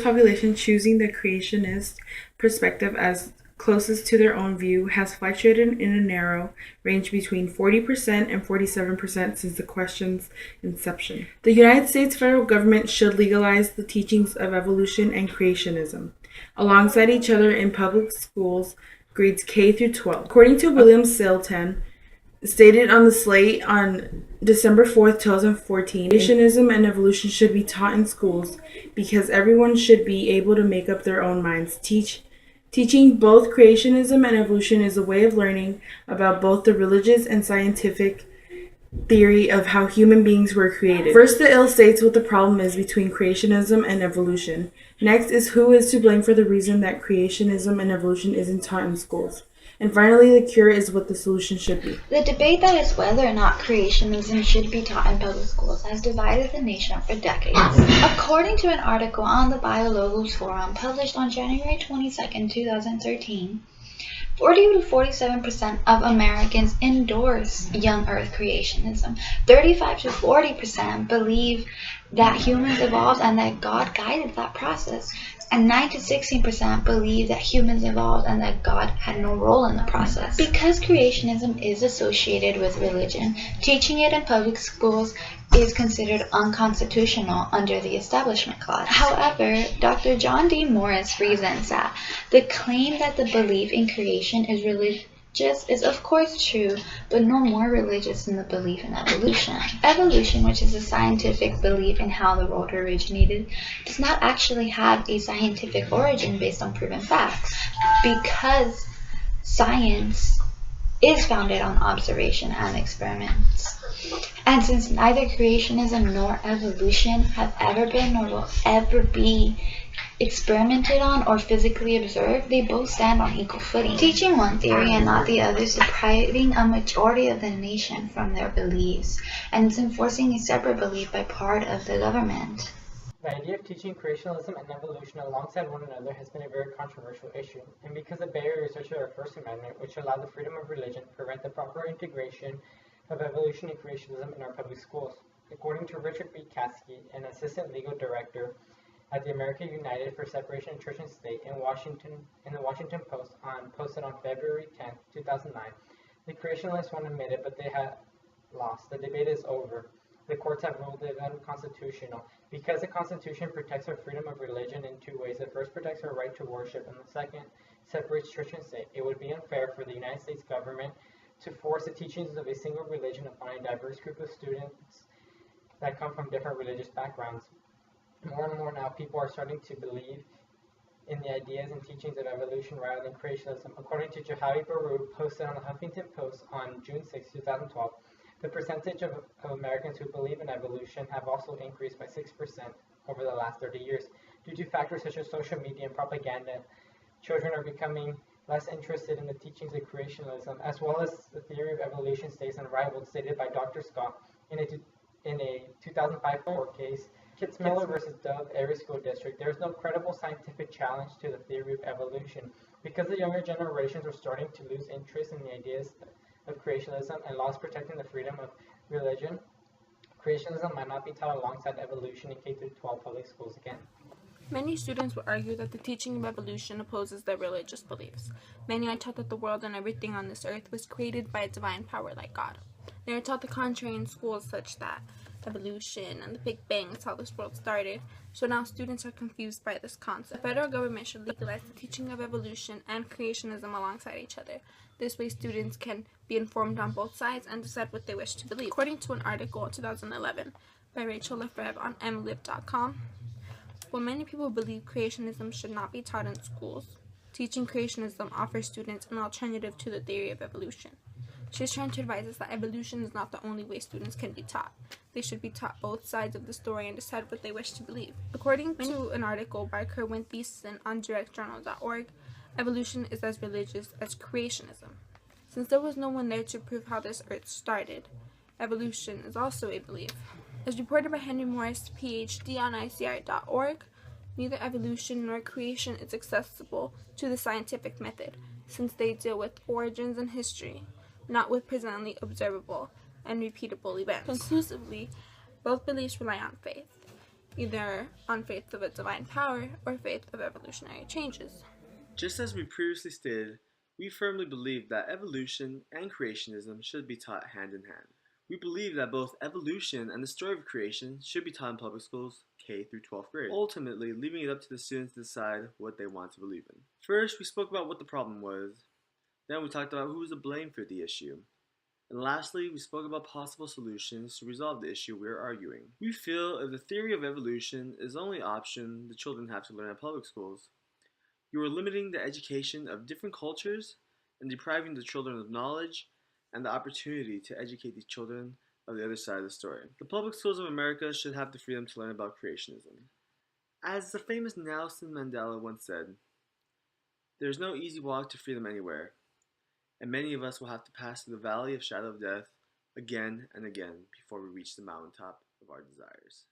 Population choosing the creationist perspective as closest to their own view has fluctuated in a narrow range between 40% and 47% since the question's inception. The United States federal government should legalize the teachings of evolution and creationism alongside each other in public schools, grades K through 12. According to William Silton, stated on the Slate on December 4th, 2014, creationism and evolution should be taught in schools because everyone should be able to make up their own minds. Teaching both creationism and evolution is a way of learning about both the religious and scientific theory of how human beings were created. First, the ill states what the problem is between creationism and evolution. Next is who is to blame for the reason that creationism and evolution isn't taught in schools. And finally, the cure is what the solution should be. The debate that is whether or not creationism should be taught in public schools has divided the nation for decades. According to an article on the BioLogos Forum published on January 22, 2013, 40 to 47% of Americans endorse young Earth creationism. 35 to 40% believe that humans evolved and that God guided that process. And 9 to 16% believe that humans evolved and that God had no role in the process. Because creationism is associated with religion, teaching it in public schools is considered unconstitutional under the Establishment Clause. However, Dr. John D. Morris reasons that the claim that the belief in creation is religious is of course true, but no more religious than the belief in evolution. Evolution, which is a scientific belief in how the world originated, does not actually have a scientific origin based on proven facts, because science is founded on observation and experiments. And since neither creationism nor evolution have ever been nor will ever be experimented on or physically observed, they both stand on equal footing. Teaching one theory and not the other is depriving a majority of the nation from their beliefs, and it's enforcing a separate belief by part of the government. The idea of teaching creationism and evolution alongside one another has been a very controversial issue, and because the barriers such as our First Amendment, which allow the freedom of religion, prevent the proper integration of evolution and creationism in our public schools. According to Richard B. Katsky, an assistant legal director at the American United for Separation of Church and State in the Washington Post, posted on February 10, 2009, the creationists won't admit it, but they have lost. The debate is over. The courts have ruled it unconstitutional because the Constitution protects our freedom of religion in two ways. The first protects our right to worship, and the second separates church and state. It would be unfair for the United States government to force the teachings of a single religion upon a diverse group of students that come from different religious backgrounds. More and more now, people are starting to believe in the ideas and teachings of evolution rather than creationism. According to Jahavi Baru, posted on the Huffington Post on June 6, 2012, the percentage of Americans who believe in evolution have also increased by 6% over the last 30 years. Due to factors such as social media and propaganda, children are becoming less interested in the teachings of creationism, as well as the theory of evolution stays unrivaled, stated by Dr. Scott in a 2005 court case, Kitzmiller versus Dove Area School District. There is no credible scientific challenge to the theory of evolution. Because the younger generations are starting to lose interest in the ideas of creationism and laws protecting the freedom of religion, creationism might not be taught alongside evolution in K-12 public schools again. Many students will argue that the teaching of evolution opposes their religious beliefs. Many are taught that the world and everything on this earth was created by a divine power like God. They are taught the contrary in schools, such that evolution and the Big Bang is how this world started, so now students are confused by this concept. The federal government should legalize the teaching of evolution and creationism alongside each other. This way students can be informed on both sides and decide what they wish to believe. According to an article in 2011 by Rachel Lefebvre on mlib.com, while many people believe creationism should not be taught in schools, teaching creationism offers students an alternative to the theory of evolution. She's trying to advise us that evolution is not the only way students can be taught. They should be taught both sides of the story and decide what they wish to believe. According to an article by Kerwin Thiessen on directjournal.org, evolution is as religious as creationism. Since there was no one there to prove how this earth started, evolution is also a belief. As reported by Henry Morris, PhD on ICR.org, neither evolution nor creation is accessible to the scientific method, since they deal with origins and history, not with presently observable and repeatable events. Conclusively, both beliefs rely on faith. either on faith of a divine power or faith of evolutionary changes. Just as we previously stated, we firmly believe that evolution and creationism should be taught hand in hand. We believe that both evolution and the story of creation should be taught in public schools K through 12th grade, ultimately leaving it up to the students to decide what they want to believe in. First, we spoke about what the problem was. Then we talked about who was to blame for the issue. And lastly, we spoke about possible solutions to resolve the issue we are arguing. We feel if the theory of evolution is the only option the children have to learn at public schools, you are limiting the education of different cultures and depriving the children of knowledge and the opportunity to educate these children of the other side of the story. The public schools of America should have the freedom to learn about creationism. As the famous Nelson Mandela once said, "There is no easy walk to freedom anywhere, and many of us will have to pass through the valley of shadow of death again and again before we reach the mountaintop of our desires."